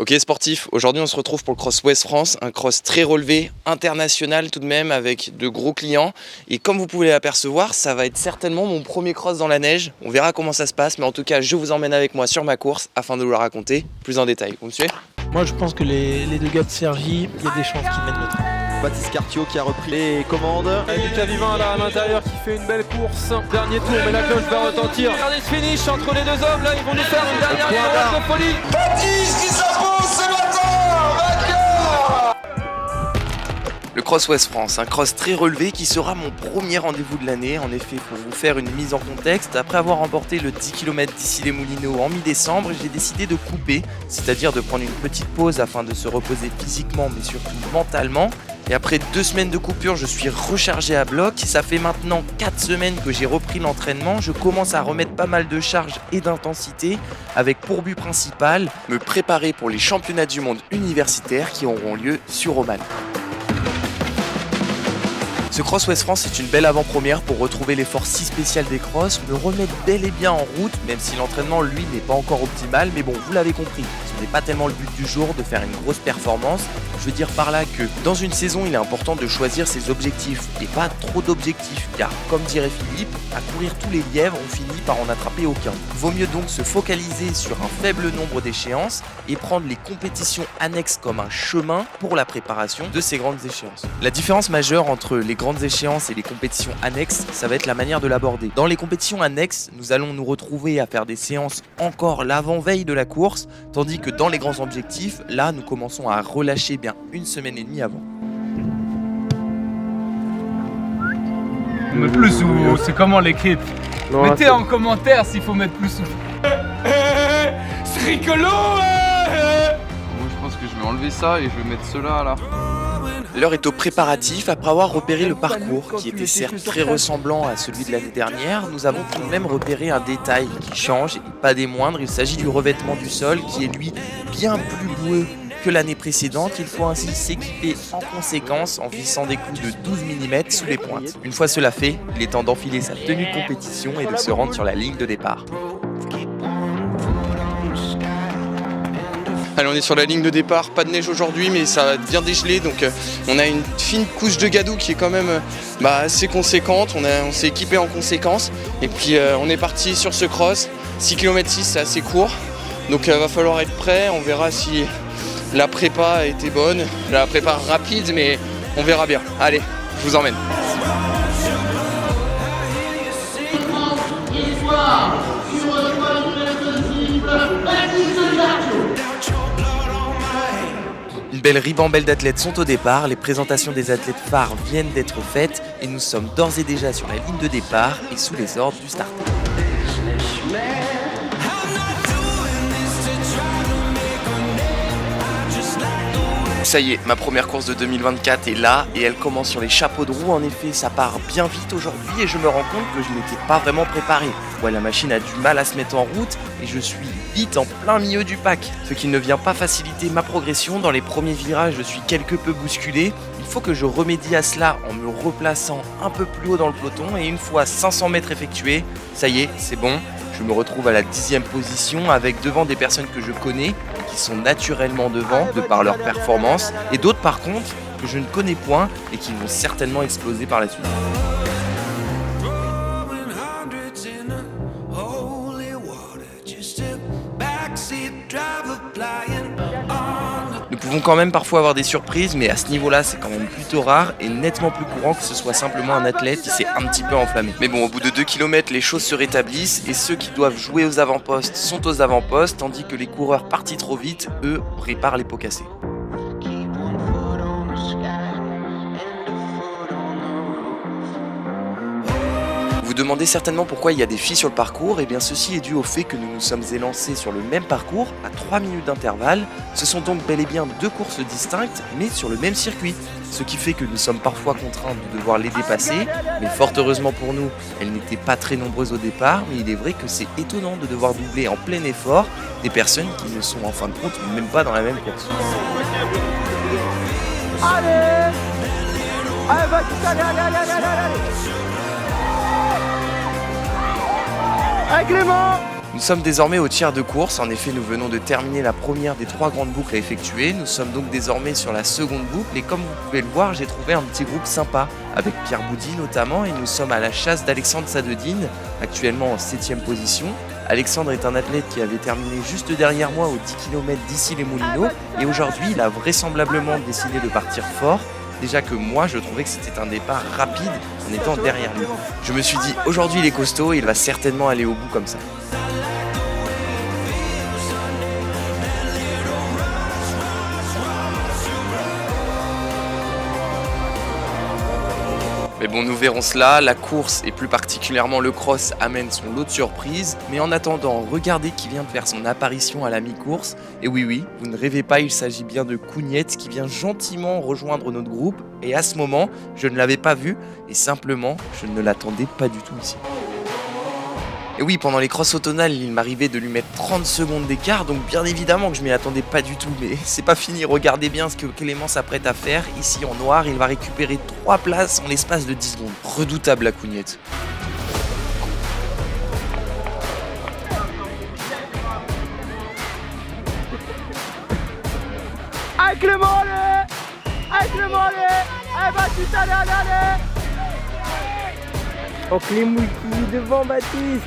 Ok sportif, aujourd'hui on se retrouve pour le Cross Ouest France, un cross très relevé, international tout de même, avec de gros clients. Et comme vous pouvez l'apercevoir, ça va être certainement mon premier cross dans la neige. On verra comment ça se passe, mais en tout cas je vous emmène avec moi sur ma course afin de vous la raconter plus en détail. Vous me suivez ? Moi je pense que les deux gars de Cergy, il y a des chances qu'ils mènent le train. Baptiste Cartiot qui a repris les commandes. Lucas Vivin là à l'intérieur qui fait une belle course. Dernier tour, mais la cloche va retentir. Regardez ce finish entre les deux hommes, là ils vont nous faire une dernière ligne de folie. Baptiste qui s'impose ce matin, vainqueur. Le Cross Ouest France, un cross très relevé qui sera mon premier rendez-vous de l'année. En effet, pour vous faire une mise en contexte, après avoir remporté le 10 km d'ici les Moulineaux en mi-décembre, j'ai décidé de couper, c'est-à-dire de prendre une petite pause afin de se reposer physiquement mais surtout mentalement. Et après 2 semaines de coupure, je suis rechargé à bloc. Ça fait maintenant 4 semaines que j'ai repris l'entraînement. Je commence à remettre pas mal de charge et d'intensité avec pour but principal me préparer pour les championnats du monde universitaires qui auront lieu sur Oman. Ce Cross Ouest France est une belle avant-première pour retrouver l'effort si spécial des crosses, me remettre bel et bien en route, même si l'entraînement lui n'est pas encore optimal, mais bon, vous l'avez compris, ce n'est pas tellement le but du jour de faire une grosse performance. Je veux dire par là que dans une saison, il est important de choisir ses objectifs et pas trop d'objectifs, car comme dirait Philippe, à courir tous les lièvres, on finit par en attraper aucun. Vaut mieux donc se focaliser sur un faible nombre d'échéances et prendre les compétitions annexes comme un chemin pour la préparation de ces grandes échéances. La différence majeure entre les grandes échéances et les compétitions annexes, ça va être la manière de l'aborder. Dans les compétitions annexes, nous allons nous retrouver à faire des séances encore l'avant-veille de la course, tandis que dans les grands objectifs, là, nous commençons à relâcher bien 1 semaine et demie avant. Mais plus ou c'est comment l'équipe? Mettez en commentaire s'il faut mettre plus ou. C'est rigolo. Moi je pense que je vais enlever ça et je vais mettre cela là. L'heure est au préparatif. Après avoir repéré le parcours, qui était certes très ressemblant à celui de l'année dernière, nous avons tout de même repéré un détail qui change, et pas des moindres. Il s'agit du revêtement du sol, qui est lui bien plus boueux que l'année précédente. Il faut ainsi s'équiper en conséquence en vissant des clous de 12 mm sous les pointes. Une fois cela fait, il est temps d'enfiler sa tenue de compétition et de se rendre sur la ligne de départ. Allez, on est sur la ligne de départ, pas de neige aujourd'hui mais ça va bien dégeler, donc on a une fine couche de gadou qui est quand même assez conséquente, on s'est équipé en conséquence et puis on est parti sur ce cross. 6 km 6 c'est assez court, donc va falloir être prêt, on verra si la prépa a été bonne, la prépa rapide mais on verra bien. Allez, je vous emmène. Une belle ribambelle d'athlètes sont au départ, les présentations des athlètes phares viennent d'être faites et nous sommes d'ores et déjà sur la ligne de départ et sous les ordres du starter. Ça y est, ma première course de 2024 est là et elle commence sur les chapeaux de roue. En effet, ça part bien vite aujourd'hui et je me rends compte que je n'étais pas vraiment préparé. Ouais, la machine a du mal à se mettre en route et je suis vite en plein milieu du pack. Ce qui ne vient pas faciliter ma progression. Dans les premiers virages, je suis quelque peu bousculé. Il faut que je remédie à cela en me replaçant un peu plus haut dans le peloton et une fois 500 mètres effectués, ça y est, c'est bon. Je me retrouve à la 10e position avec devant des personnes que je connais qui sont naturellement devant de par leur performance et d'autres par contre que je ne connais point et qui vont certainement exploser par la suite. Nous pouvons quand même parfois avoir des surprises, mais à ce niveau-là, c'est quand même plutôt rare et nettement plus courant que ce soit simplement un athlète qui s'est un petit peu enflammé. Mais bon, au bout de 2 km, les choses se rétablissent et ceux qui doivent jouer aux avant-postes sont aux avant-postes, tandis que les coureurs partis trop vite, eux, réparent les pots cassés. Vous demandez certainement pourquoi il y a des filles sur le parcours, et bien ceci est dû au fait que nous nous sommes élancés sur le même parcours à 3 minutes d'intervalle. Ce sont donc bel et bien 2 courses distinctes mais sur le même circuit, ce qui fait que nous sommes parfois contraints de devoir les dépasser, mais fort heureusement pour nous, elles n'étaient pas très nombreuses au départ, mais il est vrai que c'est étonnant de devoir doubler en plein effort des personnes qui ne sont en fin de compte même pas dans la même course. Allez, allez, Clément. Nous sommes désormais au tiers de course, en effet nous venons de terminer la première des 3 grandes boucles à effectuer, nous sommes donc désormais sur la seconde boucle et comme vous pouvez le voir j'ai trouvé un petit groupe sympa, avec Pierre Boudy notamment et nous sommes à la chasse d'Alexandre Sadedine, actuellement en 7ème position. Alexandre est un athlète qui avait terminé juste derrière moi aux 10 km d'ici les Moulineaux et aujourd'hui il a vraisemblablement décidé de partir fort. Déjà que moi je trouvais que c'était un départ rapide en étant derrière lui. Je me suis dit aujourd'hui il est costaud et il va certainement aller au bout comme ça. Mais bon, nous verrons cela, la course et plus particulièrement le cross amène son lot de surprises. Mais en attendant, regardez qui vient de faire son apparition à la mi-course. Et oui, vous ne rêvez pas, il s'agit bien de Kougnetz qui vient gentiment rejoindre notre groupe. Et à ce moment, je ne l'avais pas vu et simplement, je ne l'attendais pas du tout ici. Et oui, pendant les crosses automnales, il m'arrivait de lui mettre 30 secondes d'écart, donc bien évidemment que je m'y attendais pas du tout, mais c'est pas fini, regardez bien ce que Clément s'apprête à faire. Ici en noir, il va récupérer 3 places en l'espace de 10 secondes. Redoutable la Kougnetz. Allez Clément, allez! Allez Clément, allez! Allez Baptiste, allez! Oh Clément qui est devant Baptiste.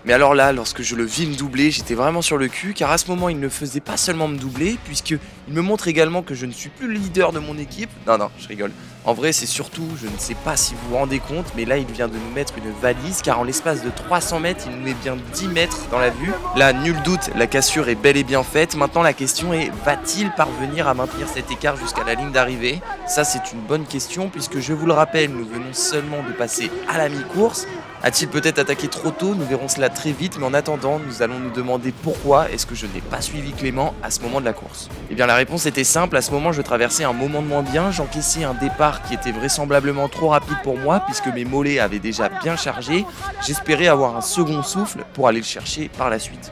Mais alors là, lorsque je le vis me doubler, j'étais vraiment sur le cul, car à ce moment, il ne faisait pas seulement me doubler, puisqu'il me montre également que je ne suis plus le leader de mon équipe. Non, je rigole. En vrai, c'est surtout, je ne sais pas si vous vous rendez compte, mais là, il vient de nous mettre une valise, car en l'espace de 300 mètres, il nous met bien 10 mètres dans la vue. Là, nul doute, la cassure est bel et bien faite. Maintenant, la question est, va-t-il parvenir à maintenir cet écart jusqu'à la ligne d'arrivée? Ça, c'est une bonne question, puisque je vous le rappelle, nous venons seulement de passer à la mi-course. A-t-il peut-être attaqué trop tôt? Nous verrons cela très vite, mais en attendant, nous allons nous demander pourquoi est-ce que je n'ai pas suivi Clément à ce moment de la course. Eh bien la réponse était simple, à ce moment je traversais un moment de moins bien, j'encaissais un départ qui était vraisemblablement trop rapide pour moi puisque mes mollets avaient déjà bien chargé, j'espérais avoir un second souffle pour aller le chercher par la suite.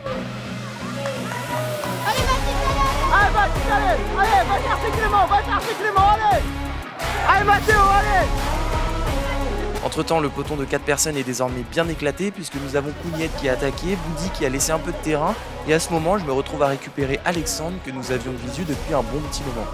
Allez Baptiste, allez, va chercher Clément, allez! Allez Mathéo, allez! Entre temps, le peloton de 4 personnes est désormais bien éclaté puisque nous avons Kougnetz qui a attaqué, Boudy qui a laissé un peu de terrain et à ce moment, je me retrouve à récupérer Alexandre que nous avions visu depuis un bon petit moment.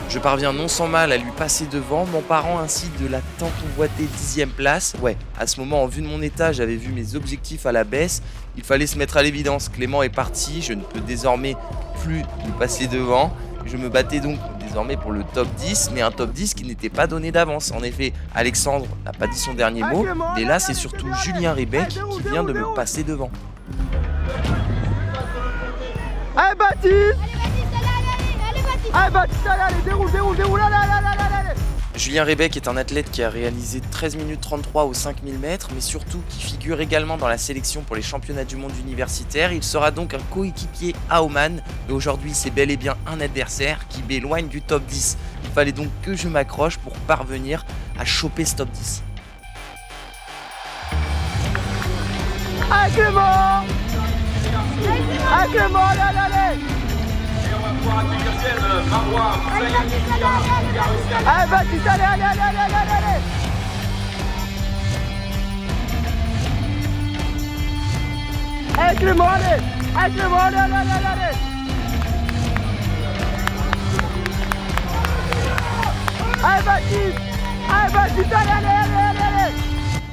Je parviens non sans mal à lui passer devant, m'emparant ainsi de la tant convoitée 10e place. Ouais, à ce moment, en vue de mon état, j'avais vu mes objectifs à la baisse. Il fallait se mettre à l'évidence, Clément est parti, je ne peux désormais plus lui passer devant. Je me battais donc désormais pour le top 10, mais un top 10 qui n'était pas donné d'avance. En effet, Alexandre n'a pas dit son dernier mot, mais là c'est surtout Julien Rebec qui vient de me passer devant. Allez Baptiste! Allez Baptiste, allez, déroule, allez! Julien Rebec est un athlète qui a réalisé 13 minutes 33 aux 5000 mètres, mais surtout qui figure également dans la sélection pour les championnats du monde universitaire. Il sera donc un coéquipier à Oman, mais aujourd'hui c'est bel et bien un adversaire qui m'éloigne du top 10. Il fallait donc que je m'accroche pour parvenir à choper ce top 10. Allez Clément, allez! Allez Baptiste, allez! Allez Clément, allez! Allez Baptiste, allez!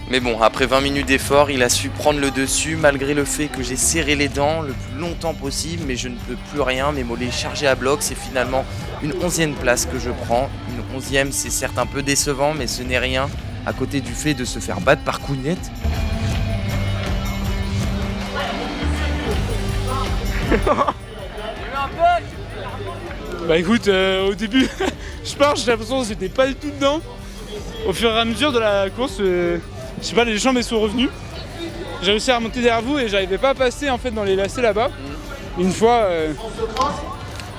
Mais bon, après 20 minutes d'effort, il a su prendre le dessus malgré le fait que j'ai serré les dents le plus longtemps possible, mais je ne peux plus rien, mes mollets chargés à bloc, c'est finalement une 11e place que je prends. Une 11e, c'est certes un peu décevant, mais ce n'est rien à côté du fait de se faire battre par Kougnetz. Bah écoute, au début, je pars, j'ai l'impression que j'étais pas du tout dedans. Au fur et à mesure de la course, je sais pas, les jambes elles sont revenues. J'ai réussi à remonter derrière vous et j'arrivais pas à passer en fait dans les lacets là-bas. Une fois,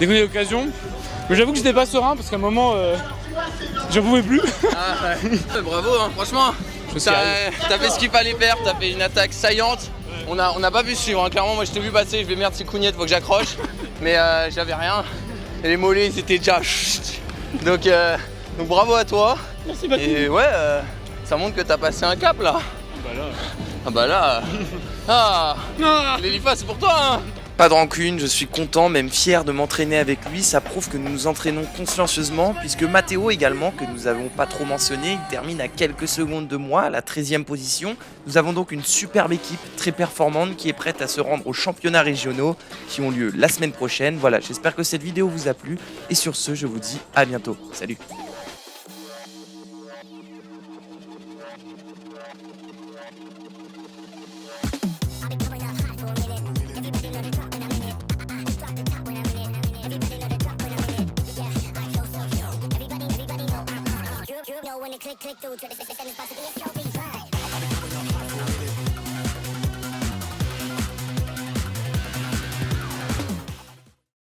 dès qu'on a eu l'occasion. Mais j'avoue que j'étais pas serein parce qu'à un moment, j'en pouvais plus. Bravo, hein, franchement. T'as fait ce qu'il fallait faire, t'as fait une attaque saillante. On n'a pas pu suivre, hein. Clairement moi je t'ai vu passer, je vais merde c'est Kougnetz, faut que j'accroche. Mais j'avais rien. Et les mollets ils étaient déjà donc bravo à toi. Merci Baptiste. Et ouais, ça montre que t'as passé un cap là. Bah là. Ah bah là. Ah, Ah. l'Elifa, c'est pour toi, hein. Pas de rancune, je suis content, même fier de m'entraîner avec lui. Ça prouve que nous nous entraînons consciencieusement, puisque Matteo également, que nous n'avons pas trop mentionné, il termine à quelques secondes de moi, à la 13e position. Nous avons donc une superbe équipe, très performante, qui est prête à se rendre aux championnats régionaux, qui ont lieu la semaine prochaine. Voilà, j'espère que cette vidéo vous a plu, et sur ce, je vous dis à bientôt. Salut! When it click through, it's about to be a trophy.